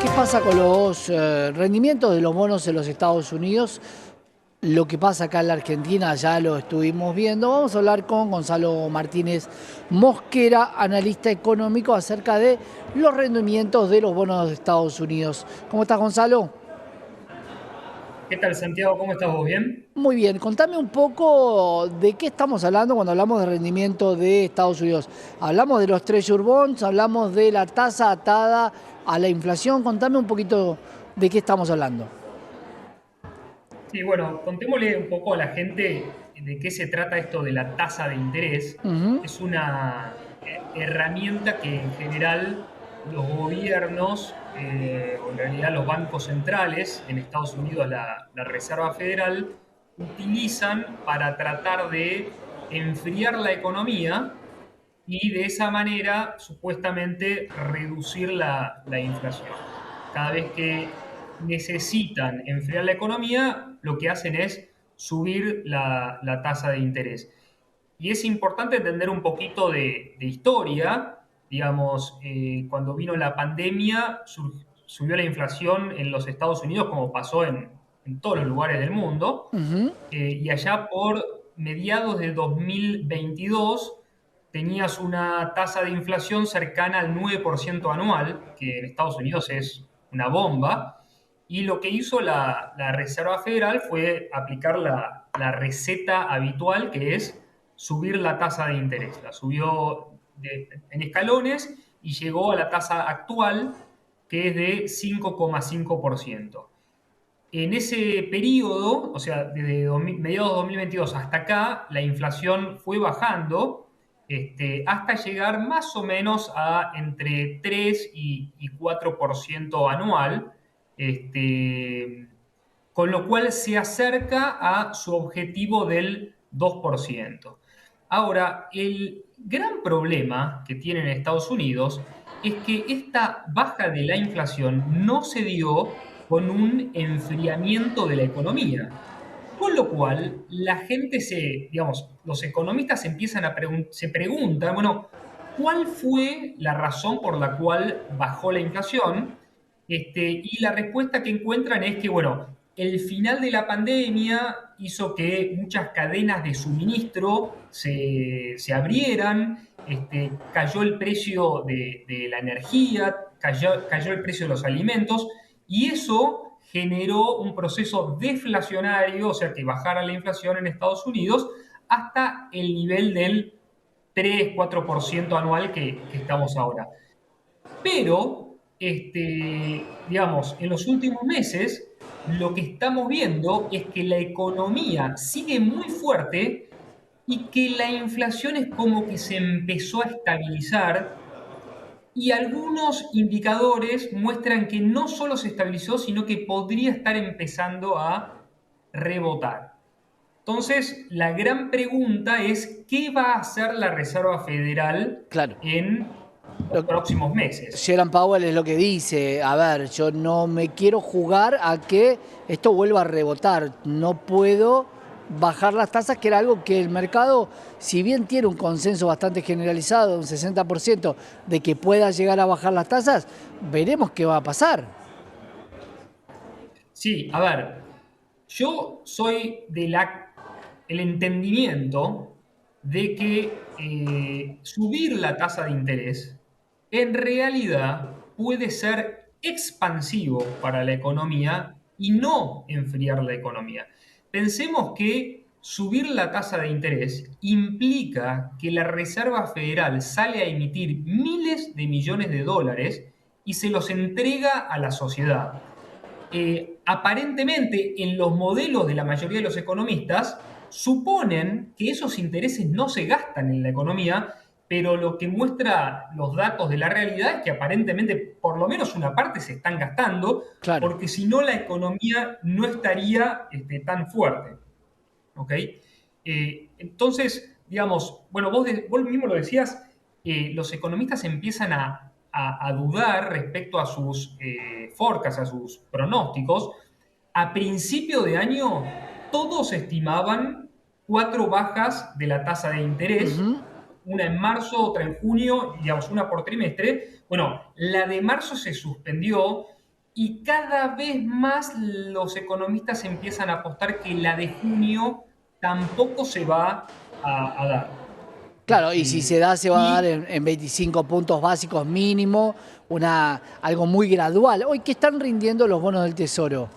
¿Qué pasa con los rendimientos de los bonos en los Estados Unidos? Lo que pasa acá en la Argentina ya lo estuvimos viendo. Vamos a hablar con Gonzalo Martínez Mosquera, analista económico, acerca de los rendimientos de los bonos de Estados Unidos. ¿Cómo estás, Gonzalo? ¿Qué tal, Santiago? ¿Cómo estás vos? ¿Bien? Muy bien, contame un poco de qué estamos hablando cuando hablamos de rendimiento de Estados Unidos. Hablamos de los Treasury Bonds, hablamos de la tasa atada a la inflación. Contame un poquito de qué estamos hablando. Sí, bueno, contémosle un poco a la gente de qué se trata esto de la tasa de interés. Ujú. Es una herramienta que en general los gobiernos, o en realidad los bancos centrales, en Estados Unidos la Reserva Federal, utilizan para tratar de enfriar la economía y de esa manera supuestamente reducir la inflación. Cada vez que necesitan enfriar la economía, lo que hacen es subir la tasa de interés. Y es importante entender un poquito de historia. Digamos, cuando vino la pandemia, subió la inflación en los Estados Unidos, como pasó en todos los lugares del mundo. Ujú. Y allá por mediados de 2022 tenías una tasa de inflación cercana al 9% anual, que en Estados Unidos es una bomba. Y lo que hizo la Reserva Federal fue aplicar la receta habitual, que es subir la tasa de interés. La subió en escalones y llegó a la tasa actual, que es de 5,5%. En ese periodo, o sea, desde mediados de 2022 hasta acá, la inflación fue bajando, hasta llegar más o menos a entre 3 y 4% anual, este, con lo cual se acerca a su objetivo del 2%. Ahora, el gran problema que tienen Estados Unidos es que esta baja de la inflación no se dio con un enfriamiento de la economía. Con lo cual, la gente digamos, los economistas empiezan se preguntan, bueno, ¿cuál fue la razón por la cual bajó la inflación? Y la respuesta que encuentran es que, bueno, el final de la pandemia hizo que muchas cadenas de suministro se abrieran, cayó el precio de la energía, cayó el precio de los alimentos, y eso generó un proceso deflacionario, o sea, que bajara la inflación en Estados Unidos hasta el nivel del 3-4% anual que estamos ahora. Pero, digamos, en los últimos meses, lo que estamos viendo es que la economía sigue muy fuerte y que la inflación es como que se empezó a estabilizar, y algunos indicadores muestran que no solo se estabilizó, sino que podría estar empezando a rebotar. Entonces, la gran pregunta es, ¿qué va a hacer la Reserva Federal Claro. en los Lo- próximos meses? Jerome Powell es lo que dice, a ver, yo no me quiero jugar a que esto vuelva a rebotar, no puedo bajar las tasas, que era algo que el mercado, si bien tiene un consenso bastante generalizado, un 60%, de que pueda llegar a bajar las tasas, veremos qué va a pasar. Sí, a ver, yo soy el entendimiento de que subir la tasa de interés en realidad puede ser expansivo para la economía y no enfriar la economía. Pensemos que subir la tasa de interés implica que la Reserva Federal sale a emitir miles de millones de dólares y se los entrega a la sociedad. Aparentemente, en los modelos de la mayoría de los economistas, suponen que esos intereses no se gastan en la economía, pero lo que muestra los datos de la realidad es que aparentemente por lo menos una parte se están gastando, Claro. porque si no la economía no estaría tan fuerte. ¿Ok? Entonces, digamos, bueno, vos mismo lo decías, los economistas empiezan a dudar respecto a sus forecasts, a sus pronósticos. A principio de año, todos estimaban cuatro bajas de la tasa de interés, Ujú. una en marzo, otra en junio, digamos, una por trimestre. Bueno, la de marzo se suspendió y cada vez más los economistas empiezan a apostar que la de junio tampoco se va a dar. Claro, y si se da, se va a dar Y en 25 puntos básicos mínimo, algo muy gradual. Hoy, ¿qué están rindiendo los bonos del Tesoro?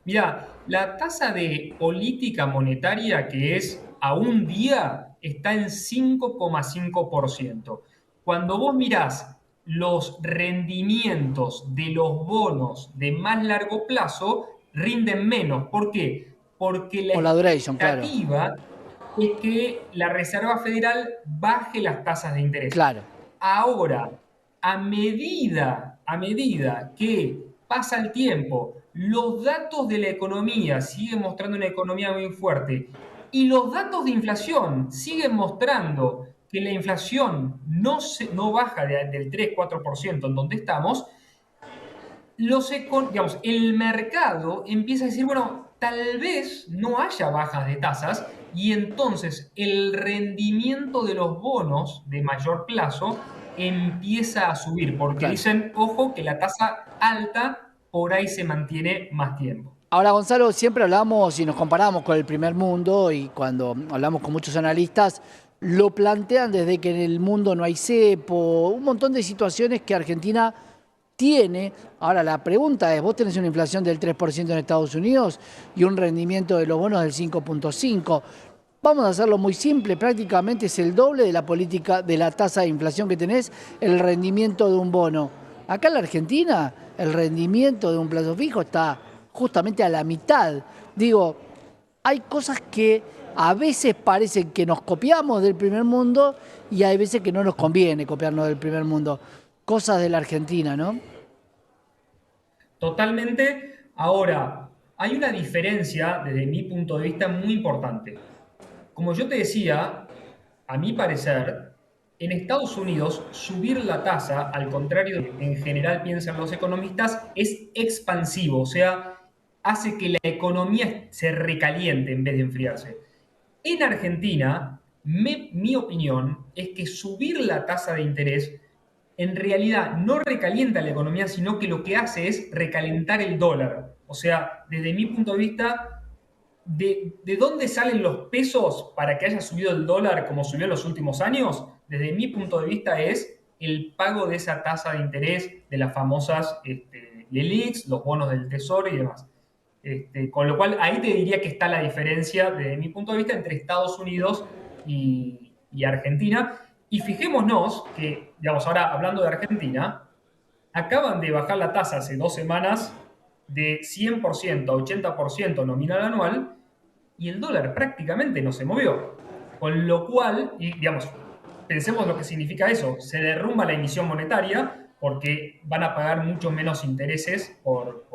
mira, la tasa de política monetaria, que es a un día, está en 5,5%. Cuando vos mirás los rendimientos de los bonos de más largo plazo, rinden menos. ¿Por qué? Porque la Por la duration, claro. expectativa es que la Reserva Federal baje las tasas de interés. Claro. Ahora, a medida que pasa el tiempo, los datos de la economía siguen mostrando una economía muy fuerte y los datos de inflación siguen mostrando que la inflación no baja del 3-4% en donde estamos, digamos, el mercado empieza a decir, bueno, tal vez no haya bajas de tasas y entonces el rendimiento de los bonos de mayor plazo empieza a subir, porque Claro. dicen, ojo, que la tasa alta por ahí se mantiene más tiempo. Ahora, Gonzalo, siempre hablamos y nos comparamos con el primer mundo y cuando hablamos con muchos analistas, lo plantean desde que en el mundo no hay cepo, un montón de situaciones que Argentina tiene. Ahora, la pregunta es, vos tenés una inflación del 3% en Estados Unidos y un rendimiento de los bonos del 5,5%. Vamos a hacerlo muy simple, prácticamente es el doble de la política de la tasa de inflación que tenés, el rendimiento de un bono. Acá en la Argentina, el rendimiento de un plazo fijo está justamente a la mitad. Digo, hay cosas que a veces parecen que nos copiamos del primer mundo y hay veces que no nos conviene copiarnos del primer mundo. Cosas de la Argentina, ¿no? Totalmente. Ahora, hay una diferencia desde mi punto de vista muy importante. Como yo te decía, a mi parecer, en Estados Unidos subir la tasa, al contrario de lo que en general piensan los economistas, es expansivo, o sea, hace que la economía se recaliente en vez de enfriarse. En Argentina, mi opinión es que subir la tasa de interés en realidad no recalienta la economía, sino que lo que hace es recalentar el dólar. O sea, desde mi punto de vista, ¿de dónde salen los pesos para que haya subido el dólar como subió en los últimos años? Desde mi punto de vista es el pago de esa tasa de interés de las famosas LELIQs, los bonos del tesoro y demás. Con lo cual, ahí te diría que está la diferencia, desde mi punto de vista, entre Estados Unidos y Argentina. Y fijémonos que, digamos, ahora hablando de Argentina, acaban de bajar la tasa hace 2 semanas de 100% a 80% nominal anual y el dólar prácticamente no se movió. Con lo cual, y digamos, pensemos lo que significa eso, se derrumba la emisión monetaria porque van a pagar mucho menos intereses por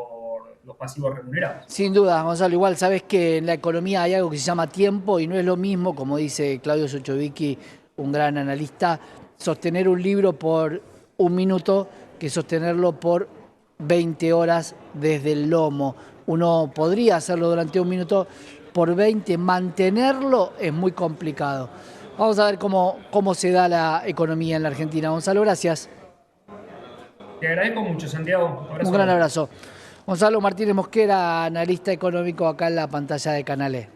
los pasivos remunerados. Sin duda, Gonzalo, igual sabes que en la economía hay algo que se llama tiempo y no es lo mismo, como dice Claudio Suchovicki, un gran analista, sostener un libro por un minuto que sostenerlo por 20 horas desde el lomo. Uno podría hacerlo durante un minuto, por 20, mantenerlo es muy complicado. Vamos a ver cómo se da la economía en la Argentina. Gonzalo, gracias. Te agradezco mucho, Santiago. Un Abrazo gran grande. abrazo. Gonzalo Martínez Mosquera, analista económico acá en la pantalla de Canal E.